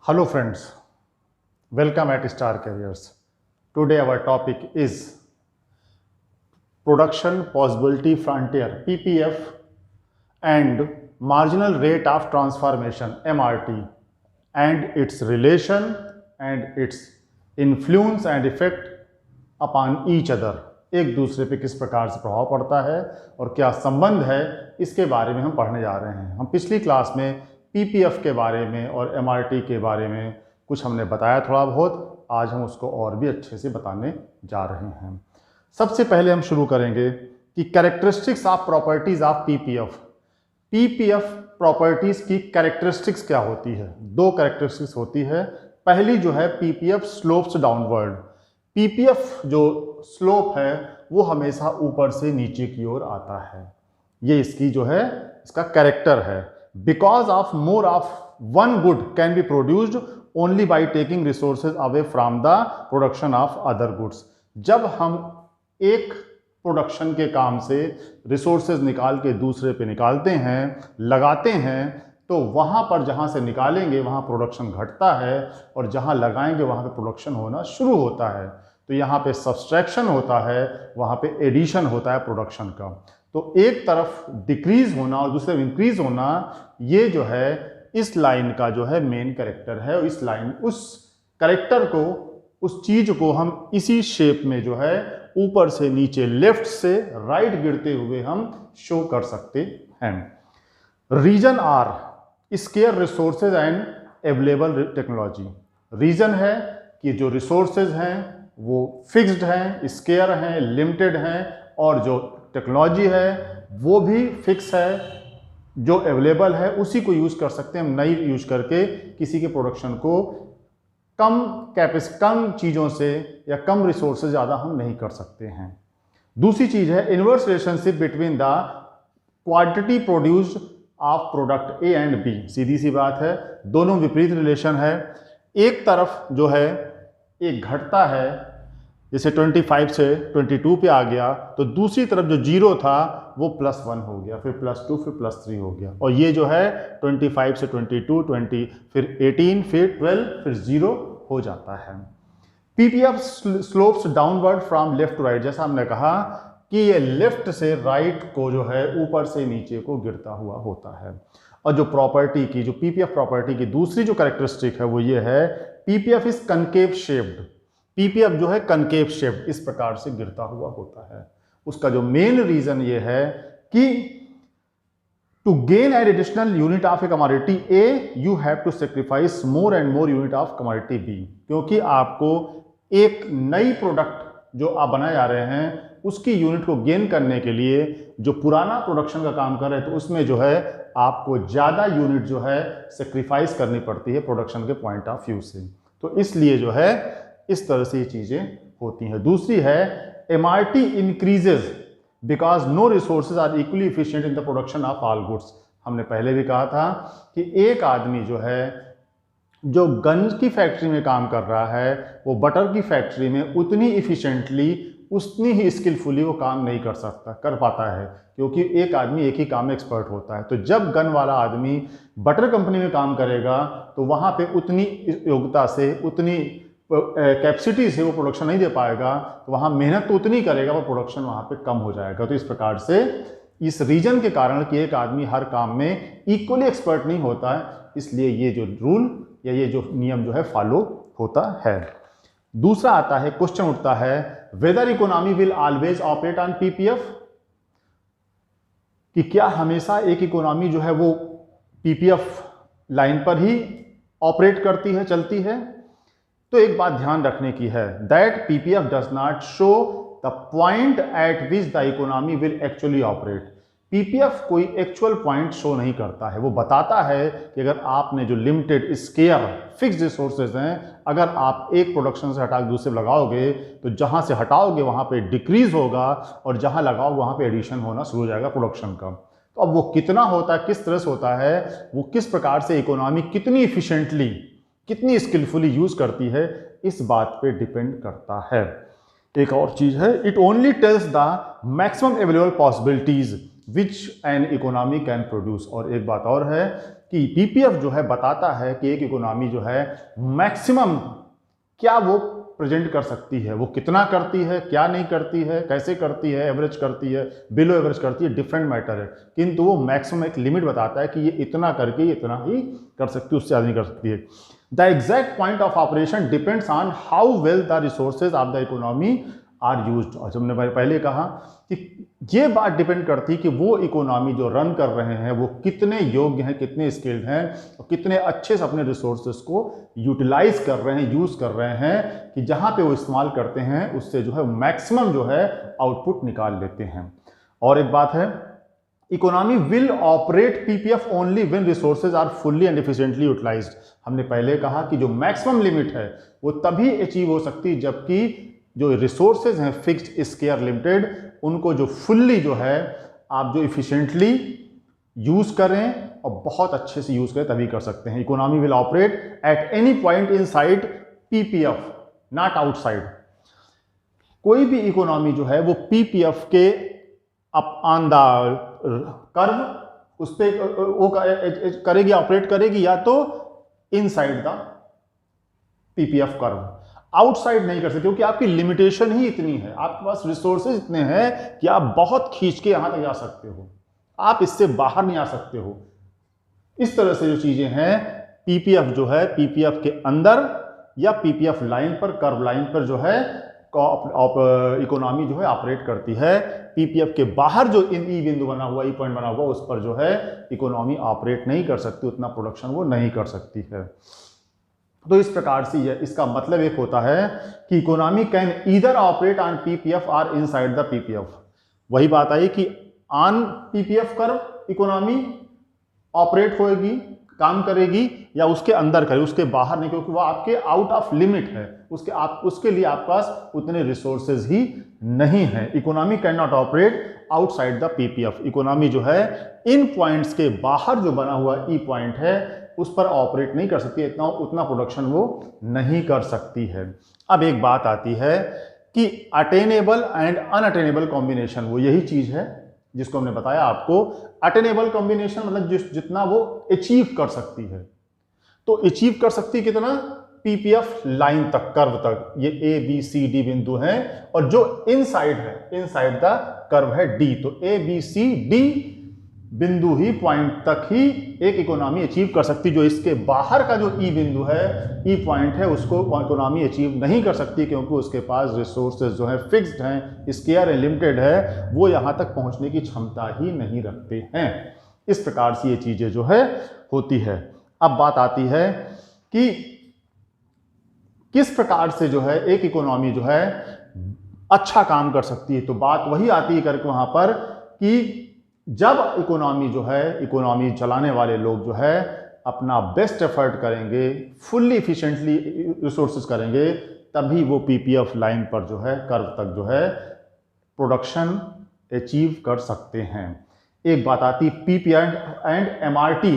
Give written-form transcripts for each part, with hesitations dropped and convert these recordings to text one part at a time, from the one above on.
Hello friends, welcome at Star Careers. Today our topic is Production Possibility Frontier (PPF) and Marginal Rate of Transformation (MRT) and its relation and its influence and effect upon each other. एक दूसरे पे किस प्रकार से प्रभाव पड़ता है और क्या संबंध है, इसके बारे में हम पढ़ने जा रहे हैं। हम पिछली क्लास में पीपीएफ के बारे में और एमआरटी के बारे में कुछ हमने बताया थोड़ा बहुत, आज हम उसको और भी अच्छे से बताने जा रहे हैं। सबसे पहले हम शुरू करेंगे कि characteristics of properties of PPF. PPF properties की कैरेक्टरिस्टिक्स क्या होती है? दो कैरेक्टरिस्टिक्स होती है। पहली जो है पीपीएफ स्लोप्स डाउनवर्ड। पीपीएफ जो स्लोप है वो हमेशा ऊपर से नीचे की ओर आता है, ये इसकी जो है इसका कैरेक्टर है। Because of more of one good can be produced only by taking resources away from the production of other goods. जब हम एक प्रोडक्शन के काम से रिसोर्सेज निकाल के दूसरे पे निकालते हैं, लगाते हैं, तो वहाँ पर जहाँ से निकालेंगे वहाँ प्रोडक्शन घटता है और जहाँ लगाएंगे वहाँ पे प्रोडक्शन होना शुरू होता है। तो यहाँ पे सब्सट्रैक्शन होता है, वहाँ पे एडिशन होता है प्रोडक्शन का। तो एक तरफ डिक्रीज होना और दूसरे इंक्रीज होना, ये जो है इस लाइन का जो है मेन कैरेक्टर है। और इस लाइन उस कैरेक्टर को, उस चीज को हम इसी शेप में जो है ऊपर से नीचे, लेफ्ट से राइट गिरते हुए हम शो कर सकते हैं। Reason are scarce resources and available technology. Reason है कि जो रिसोर्सेज हैं वो फिक्स्ड हैं, स्केयर हैं, लिमिटेड हैं, और जो टेक्नोलॉजी है वो भी फिक्स है, जो अवेलेबल है उसी को यूज़ कर सकते हैं। हम नई यूज करके किसी के प्रोडक्शन को कम चीज़ों से या कम रिसोर्सेज ज़्यादा हम नहीं कर सकते हैं। दूसरी चीज़ है inverse relationship between the quantity produced of product A and B. सीधी सी बात है, दोनों विपरीत रिलेशन है। एक तरफ जो है एक घटता है, जैसे 25 से 22 पे आ गया, तो दूसरी तरफ जो जीरो था वो +1 हो गया, फिर +2, फिर +3 हो गया। और ये जो है 25 से 22, 20, फिर 18, फिर 12, फिर 0 हो जाता है। PPF slopes downward from left to right. जैसा हमने कहा कि ये लेफ्ट से राइट को जो है ऊपर से नीचे को गिरता हुआ होता है। और जो प्रॉपर्टी की, जो पीपीएफ प्रॉपर्टी की दूसरी जो कैरेक्टरिस्टिक है वो ये है, PPF is concave shaped. PPF जो है कनकेव शेप्ड, इस प्रकार से गिरता हुआ होता है। उसका जो मेन रीजन ये है कि to gain an additional unit of a commodity A you have to sacrifice more and more unit of commodity B. क्योंकि आपको एक नई प्रोडक्ट जो आप बनाए जा रहे हैं उसकी यूनिट को गेन करने के लिए जो पुराना प्रोडक्शन का काम कर रहे हैं, तो उसमें जो है आपको ज़्यादा यूनिट जो है सेक्रीफाइस करनी पड़ती है प्रोडक्शन के पॉइंट ऑफ व्यू से। तो इसलिए जो है इस तरह से ये चीज़ें होती हैं। दूसरी है MRT increases because no resources are equally efficient in the production of all goods. हमने पहले भी कहा था कि एक आदमी जो है जो गंज की फैक्ट्री में काम कर रहा है, वो बटर की फैक्ट्री में उतनी इफिशिएंटली, उतनी ही स्किलफुली वो काम नहीं कर पाता है, क्योंकि एक आदमी एक ही काम में एक्सपर्ट होता है। तो जब गन वाला आदमी बटर कंपनी में काम करेगा तो वहाँ पे उतनी योग्यता से, उतनी कैपेसिटी से वो प्रोडक्शन नहीं दे पाएगा, तो वहाँ मेहनत तो उतनी करेगा, वो प्रोडक्शन वहाँ पे कम हो जाएगा। तो इस प्रकार से इस रीजन के कारण कि एक आदमी हर काम में इक्वली एक्सपर्ट नहीं होता है, इसलिए ये जो रूल या ये जो नियम जो है फॉलो होता है। दूसरा आता है, क्वेश्चन उठता है, whether economy will always operate on PPF, कि क्या हमेशा एक इकोनॉमी जो है वो पीपीएफ लाइन पर ही ऑपरेट करती है, चलती है? तो एक बात ध्यान रखने की है, that PPF does not show the point eight which the economy will actually operate. PPF कोई एक्चुअल पॉइंट शो नहीं करता है। वो बताता है कि अगर आपने जो लिमिटेड स्केयर फिक्स्ड रिसोर्सेज हैं, अगर आप एक प्रोडक्शन से हटा के दूसरे लगाओगे तो जहां से हटाओगे वहां पे डिक्रीज होगा और जहां लगाओ वहां पे एडिशन होना शुरू हो जाएगा प्रोडक्शन का। तो अब वो कितना होता है, किस तरह से होता है, वो किस प्रकार से इकोनॉमी कितनी इफिशिएंटली, कितनी स्किलफुली यूज करती है, इस बात पे डिपेंड करता है। एक और चीज है, it only tells the maximum available possibilities. Which an economy can produce. और एक बात और है कि पीपीएफ जो है बताता है कि एक इकोनॉमी जो है मैक्सिमम क्या वो प्रेजेंट कर सकती है, वो कितना करती है, क्या नहीं करती है, कैसे करती है, एवरेज करती है, बिलो एवरेज करती है, डिफरेंट मैटर है, किंतु वो मैक्सिमम एक लिमिट बताता है कि ये इतना करके इतना ही कर सकती है, उससे ज़्यादा नहीं कर सकती है। The exact point of operation depends on how well the resources of the economy are used. और जब हमने पहले कहा कि ये बात डिपेंड करती है कि वो इकोनॉमी जो रन कर रहे हैं वो कितने योग्य हैं, कितने स्किल्ड हैं और कितने अच्छे से अपने रिसोर्सेज को यूटिलाइज कर रहे हैं, यूज़ कर रहे हैं, कि जहाँ पे वो इस्तेमाल करते हैं उससे जो है मैक्सिमम जो है आउटपुट निकाल लेते हैं। और एक बात है, economy will operate PPF only when resources are fully and efficiently utilised. हमने पहले कहा कि जो मैक्सिमम लिमिट है वो तभी अचीव हो सकती है जबकि जो रिसोर्सेज हैं फिक्स्ड स्केयर लिमिटेड, उनको जो फुल्ली जो है आप जो इफिशिएंटली यूज़ करें और बहुत अच्छे से यूज़ करें तभी कर सकते हैं। Economy will operate at any point inside PPF not outside. कोई भी इकोनॉमी जो है वो पीपीएफ के अप ऑन द कर्व उस पर वो करेगी, ऑपरेट करेगी, या तो inside the PPF curve, outside नहीं कर सकते, क्योंकि आपकी लिमिटेशन ही इतनी है, आपके पास रिसोर्सेज इतने हैं कि आप बहुत खींच के यहां तक जा सकते हो, आप इससे बाहर नहीं आ सकते हो। इस तरह से जो चीजें हैं, पीपीएफ जो है पीपीएफ के अंदर या पीपीएफ लाइन पर, कर्व लाइन पर जो है इकोनॉमी जो है ऑपरेट करती है। पीपीएफ के बाहर जो ई बिंदु बना हुआ, ई पॉइंट बना हुआ, उस पर जो है इकोनॉमी ऑपरेट नहीं कर सकती, उतना प्रोडक्शन वो नहीं कर सकती है। तो इस प्रकार से इसका मतलब एक होता है कि economy can either operate on PPF और इनसाइड द पीपीएफ। वही बात आई कि on PPF curve economy operate होएगी, काम करेगी, या उसके अंदर करे, उसके बाहर नहीं, क्योंकि वो आपके आउट ऑफ लिमिट है, उसके लिए आपके पास उतने रिसोर्सेज ही नहीं है। Economy can not operate outside the PPF. Economy जो है इन पॉइंट्स के बाहर जो बना हुआ ई पॉइंट है उस पर ऑपरेट नहीं कर सकती, उतना प्रोडक्शन वो नहीं कर सकती है। अब एक बात आती है कि अटेनेबल एंड अनअटेनेबल कॉम्बिनेशन, वो यही चीज है जिसको हमने बताया आपको। अटेनेबल कॉम्बिनेशन मतलब जितना वो अचीव कर सकती है, तो अचीव कर सकती है कितना, पीपीएफ लाइन तक, कर्व तक, ये ए बी सी डी बिंदु हैं, और जो इनसाइड है, इनसाइड द कर्व है डी, तो ए बी सी डी बिंदु ही पॉइंट तक ही एक इकोनॉमी अचीव कर सकती। जो इसके बाहर का जो ई बिंदु है, ई पॉइंट है, उसको इकोनॉमी अचीव नहीं कर सकती, क्योंकि उसके पास रिसोर्सेज जो है फिक्स्ड हैं, स्केयर है, लिमिटेड है, वो यहाँ तक पहुँचने की क्षमता ही नहीं रखते हैं। इस प्रकार से ये चीज़ें जो है होती है। अब बात आती है कि किस प्रकार से जो है एक इकोनॉमी जो है अच्छा काम कर सकती है। तो बात वही आती है करके वहाँ पर कि जब इकोनॉमी जो है, इकोनॉमी चलाने वाले लोग जो है अपना बेस्ट एफर्ट करेंगे, फुल्ली इफिशिएंटली रिसोर्सेज करेंगे, तभी वो पीपीएफ लाइन पर जो है, कर्व तक जो है प्रोडक्शन अचीव कर सकते हैं। एक बात आती है पीपीएफ एंड एमआरटी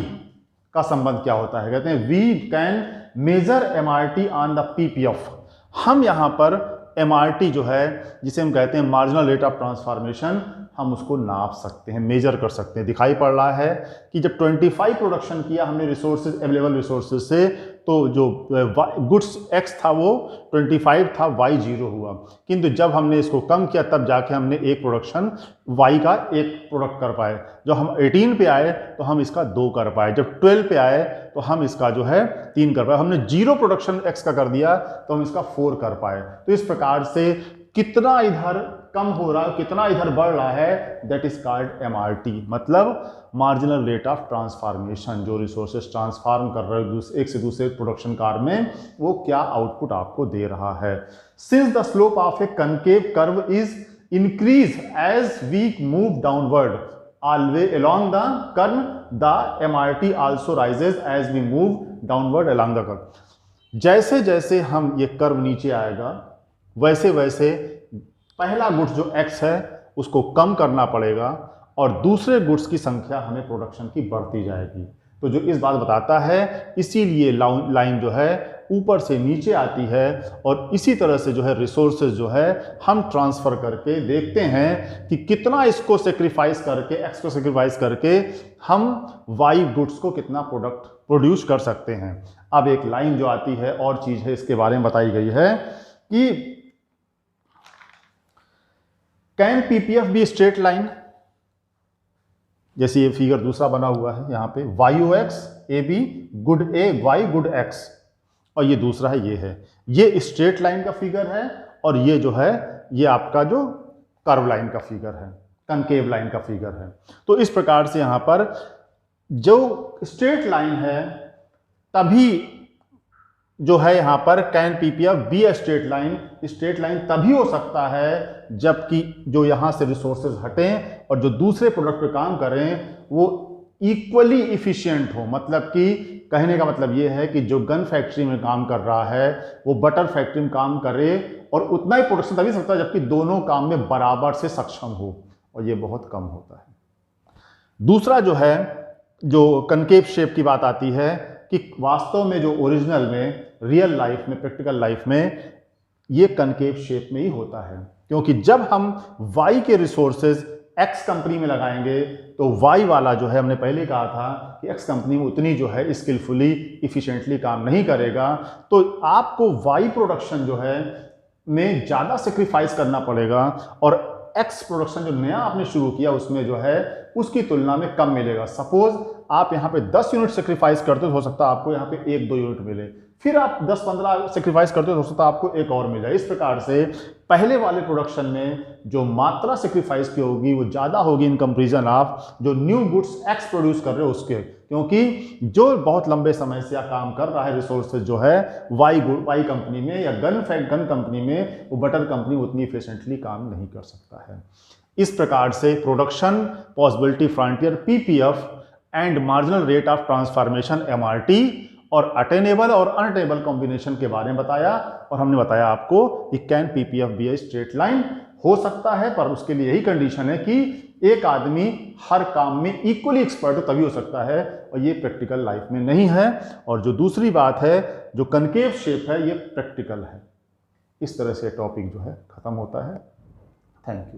का संबंध क्या होता है। कहते हैं we can measure MRT on the PPF. हम यहाँ पर एमआरटी जो है, जिसे हम कहते हैं मार्जिनल रेट ऑफ ट्रांसफॉर्मेशन, हम उसको नाप सकते हैं, मेजर कर सकते हैं। दिखाई पड़ रहा है कि जब 25 प्रोडक्शन किया हमने रिसोर्सेज, अवेलेबल रिसोर्सेज से, तो जो गुड्स एक्स था वो 25 था, वाई 0 हुआ। किंतु जब हमने इसको कम किया तब जाके हमने एक प्रोडक्शन वाई का एक प्रोडक्ट कर पाए। जब हम 18 पे आए तो हम इसका 2 कर पाए, जब 12 पे आए तो हम इसका जो है 3 कर पाए, हमने 0 प्रोडक्शन एक्स का कर दिया तो हम इसका 4 कर पाए। तो इस प्रकार से कितना इधर कम हो रहा है, कितना इधर बढ़ रहा है, दैट इज कॉल्ड एमआरटी, मतलब मार्जिनल रेट ऑफ ट्रांसफॉर्मेशन। जो रिसोर्सेज ट्रांसफॉर्म कर रहे हो एक से दूसरे प्रोडक्शन कार में, वो क्या आउटपुट आपको दे रहा है। Since the slope of a concave curve is increase as we move downward always along the curve, the MRT also rises as we move downward along the curve. जैसे जैसे हम ये कर्व नीचे आएगा, वैसे वैसे पहला गुड्स जो एक्स है उसको कम करना पड़ेगा और दूसरे गुड्स की संख्या हमें प्रोडक्शन की बढ़ती जाएगी। तो जो इस बात बताता है, इसीलिए लाइन जो है ऊपर से नीचे आती है और इसी तरह से जो है रिसोर्सेज जो है हम ट्रांसफ़र करके देखते हैं कि कितना इसको सेक्रीफाइस करके, एक्स को सेक्रीफाइस करके हम वाई गुड्स को कितना प्रोडक्ट प्रोड्यूस कर सकते हैं। अब एक लाइन जो आती है और चीज़ है इसके बारे में बताई गई है कि can PPF be straight line, जैसे ये फिगर दूसरा बना हुआ है यहाँ पे YOX AB good A Y good X, और ये दूसरा है ये स्ट्रेट लाइन का फिगर है और ये जो है ये आपका जो कर्व लाइन का फिगर है, कनकेव लाइन का फिगर है। तो इस प्रकार से यहाँ पर जो स्ट्रेट लाइन है तभी जो है यहाँ पर can PPF be a straight line तभी हो सकता है जबकि जो यहाँ से रिसोर्सेज हटें और जो दूसरे प्रोडक्ट पे काम करें वो इक्वली इफिशिएंट हो। मतलब कि कहने का मतलब ये है कि जो गन फैक्ट्री में काम कर रहा है वो बटर फैक्ट्री में काम करे और उतना ही प्रोडक्शन तभी सकता है जबकि दोनों काम में बराबर से सक्षम हो, और ये बहुत कम होता है। दूसरा जो है जो कनकेव शेप की बात आती है कि वास्तव में जो ओरिजिनल में रियल लाइफ में प्रैक्टिकल लाइफ में ये कनकेव शेप में ही होता है, क्योंकि जब हम Y के रिसोर्सेज X कंपनी में लगाएंगे तो Y वाला जो है, हमने पहले कहा था कि X कंपनी में उतनी जो है स्किलफुली इफिशिएंटली काम नहीं करेगा, तो आपको Y प्रोडक्शन जो है में ज़्यादा सेक्रीफाइस करना पड़ेगा और X प्रोडक्शन जो नया आपने शुरू किया उसमें जो है उसकी तुलना में कम मिलेगा। सपोज आप यहाँ पे 10 यूनिट सेक्रीफाइस करते हो सकता है आपको यहाँ पे 1-2 यूनिट मिले, फिर आप 10-15 सेक्रीफाइस करते हो सकता है आपको एक और मिल जाए। इस प्रकार से पहले वाले प्रोडक्शन में जो मात्रा सेक्रीफाइस की होगी वो ज़्यादा होगी इन कंपेरिजन ऑफ जो न्यू गुड्स X प्रोड्यूस कर रहे हो उसके, क्योंकि जो बहुत लंबे समय से काम कर रहा है रिसोर्सेज जो है वाई कंपनी में या गन कंपनी में, वो बटर कंपनी उतनी इफिशिएंटली काम नहीं कर सकता है। इस प्रकार से production possibility frontier PPF and marginal rate of transformation MRT और अटेनेबल और अनअटेनेबल कॉम्बिनेशन के बारे में बताया, और हमने बताया आपको कि can PPF be a straight line हो सकता है, पर उसके लिए यही कंडीशन है कि एक आदमी हर काम में इक्वली एक्सपर्ट हो तभी हो सकता है, और ये प्रैक्टिकल लाइफ में नहीं है। और जो दूसरी बात है जो कनकेव शेप है ये प्रैक्टिकल है। इस तरह से टॉपिक जो है खत्म होता है। Thank you.